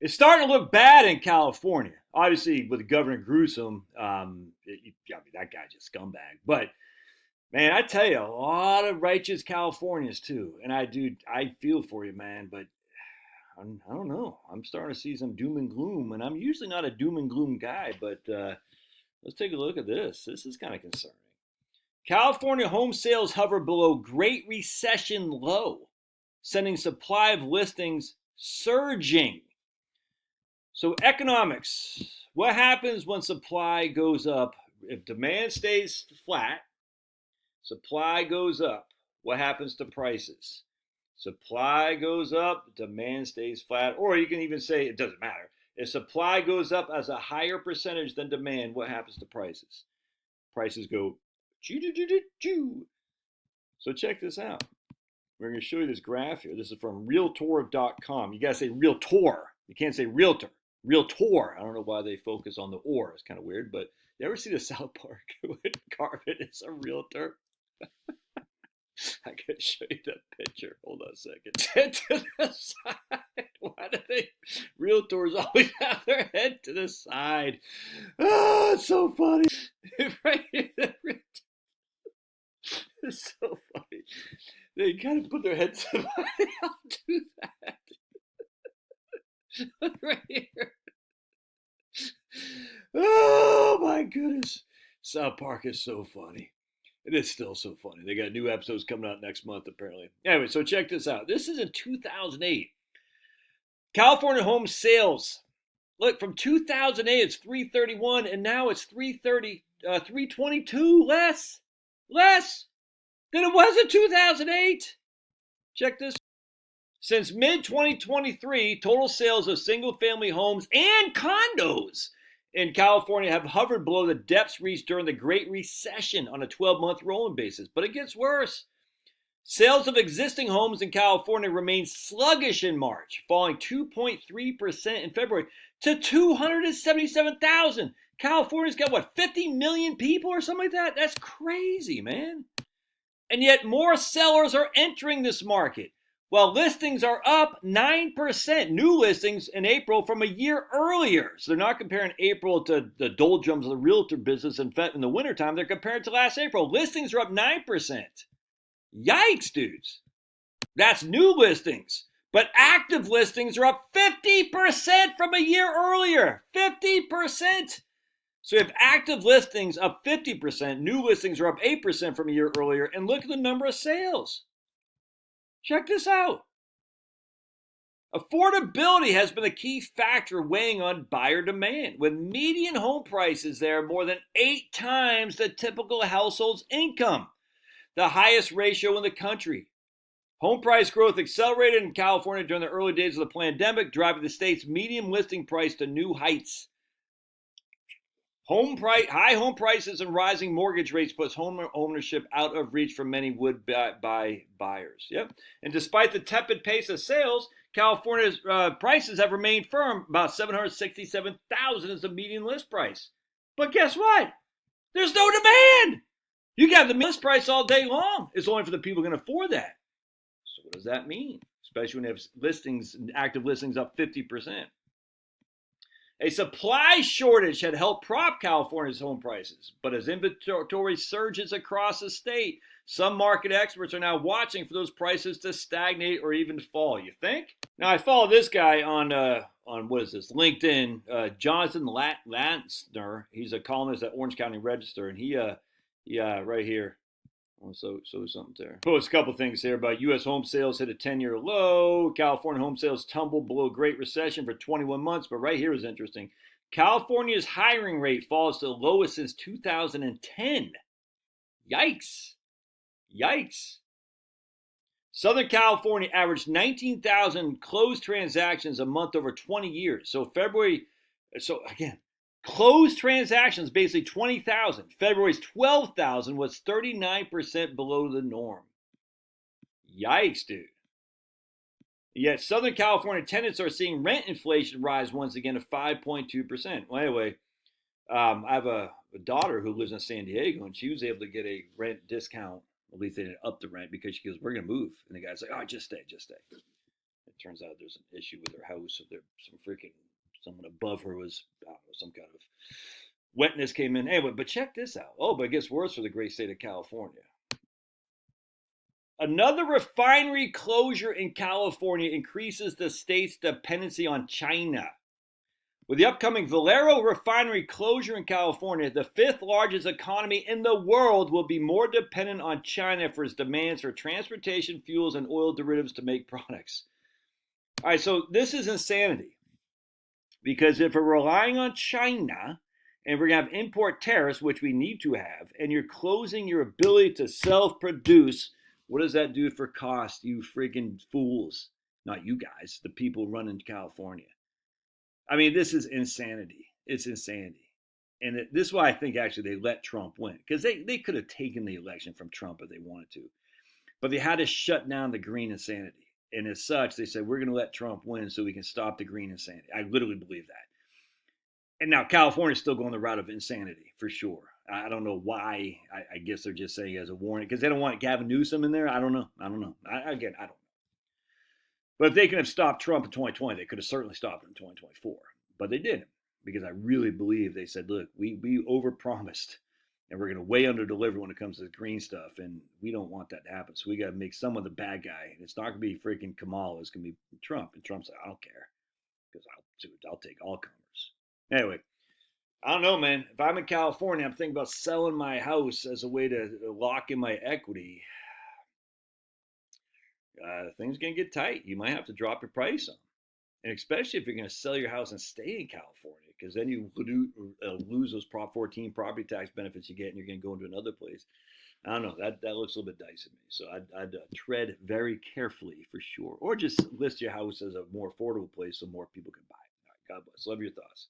It's starting to look bad in California. Obviously, with Governor Gruesome, that guy's a scumbag. But man, I tell you, a lot of righteous Californians too. And I feel for you, man. But I don't know. I'm starting to see some doom and gloom, and I'm usually not a doom and gloom guy. But let's take a look at this. This is kind of concerning. California home sales hover below Great Recession low, sending supply of listings surging. So economics, what happens when supply goes up? If demand stays flat, supply goes up. What happens to prices? Supply goes up, demand stays flat, or you can even say it doesn't matter. If supply goes up as a higher percentage than demand, what happens to prices? Prices go choo-choo-choo-choo. So check this out. We're going to show you this graph here. This is from Realtor.com. You got to say Realtor. You can't say Realtor. Realtor. I don't know why they focus on the or. It's kind of weird, but you ever see the South Park when Carmen is a realtor? I can show you that picture. Hold on a second. Head to the side. Why do realtors always have their head to the side? Oh, it's so funny. Right here, it's so funny. They kind of put their heads to the side. I'll do that. Right here. Oh my goodness. South Park is so funny. It is still so funny. They got new episodes coming out next month, apparently. Anyway, so check this out. This is in 2008. California home sales. Look, from 2008, it's 331, and now it's 322 less than it was in 2008. Check this. Since mid-2023, total sales of single-family homes and condos in California have hovered below the depths reached during the Great Recession on a 12-month rolling basis. But it gets worse. Sales of existing homes in California remained sluggish in March, falling 2.3% in February to 277,000. California's got, what, 50 million people or something like that? That's crazy, man. And yet more sellers are entering this market. Well, listings are up 9%, new listings in April from a year earlier. So they're not comparing April to the doldrums of the realtor business in the wintertime. They're comparing to last April. Listings are up 9%. Yikes, dudes. That's new listings. But active listings are up 50% from a year earlier. 50%. So you have active listings up 50%. New listings are up 8% from a year earlier. And look at the number of sales. Check this out. Affordability has been a key factor weighing on buyer demand, with median home prices there more than 8 times the typical household's income, the highest ratio in the country. Home price growth accelerated in California during the early days of the pandemic, driving the state's median listing price to new heights. High home prices and rising mortgage rates puts home ownership out of reach for many would-buy buyers. Yep. And despite the tepid pace of sales, California's prices have remained firm. About $767,000 is the median list price. But guess what? There's no demand. You got the list price all day long. It's only for the people who can afford that. So what does that mean? Especially when you have active listings up 50%. A supply shortage had helped prop California's home prices, but as inventory surges across the state, some market experts are now watching for those prices to stagnate or even fall. You think? Now, I follow this guy on what is this? LinkedIn, Jonathan Lansner. He's a columnist at Orange County Register, and he right here. So something there. Post a couple things here about U.S. home sales hit a 10-year low. California home sales tumbled below Great Recession for 21 months. But right here is interesting. California's hiring rate falls to the lowest since 2010. Yikes. Southern California averaged 19,000 closed transactions a month over 20 years. So closed transactions, basically 20,000. February's 12,000 was 39% below the norm. Yikes, dude. Yet Southern California tenants are seeing rent inflation rise once again to 5.2%. Well, anyway, I have a daughter who lives in San Diego, and she was able to get a rent discount. At least they didn't up the rent because she goes, we're going to move. And the guy's like, oh, just stay. turns out there's an issue with her house. Or there someone above her was, I don't know, some kind of wetness came in. Anyway, but check this out. Oh, but it gets worse for the great state of California. Another refinery closure in California increases the state's dependency on China. With the upcoming Valero refinery closure in California, the fifth largest economy in the world will be more dependent on China for its demands for transportation, fuels, and oil derivatives to make products. All right, so this is insanity. Because if we're relying on China and we're going to have import tariffs, which we need to have, and you're closing your ability to self-produce, what does that do for cost, you freaking fools? Not you guys, the people running California. I mean, this is insanity. It's insanity. And this is why I think actually they let Trump win. Because they could have taken the election from Trump if they wanted to. But they had to shut down the green insanity. And as such, they said, we're going to let Trump win so we can stop the green insanity. I literally believe that. And now California's still going the route of insanity, for sure. I don't know why. I guess they're just saying as a warning. Because they don't want Gavin Newsom in there. I don't know. Again, I don't know. But if they could have stopped Trump in 2020, they could have certainly stopped him in 2024. But they didn't, because I really believe they said, look, we overpromised, and we're going to way under deliver when it comes to the green stuff, and we don't want that to happen. So we got to make someone the bad guy, and it's not going to be freaking Kamala. It's going to be Trump. And Trump's like, I don't care, because I'll take all comers. Anyway, I don't know, man. If I'm in California, I'm thinking about selling my house as a way to lock in my equity. Things are going to get tight. You might have to drop your price on them. And especially if you're going to sell your house and stay in California, because then you lose those Prop 14 property tax benefits you get, and you're going to go into another place. I don't know. That looks a little bit dicey to me. So I'd tread very carefully for sure. Or just list your house as a more affordable place so more people can buy it. All right, God bless. Love your thoughts.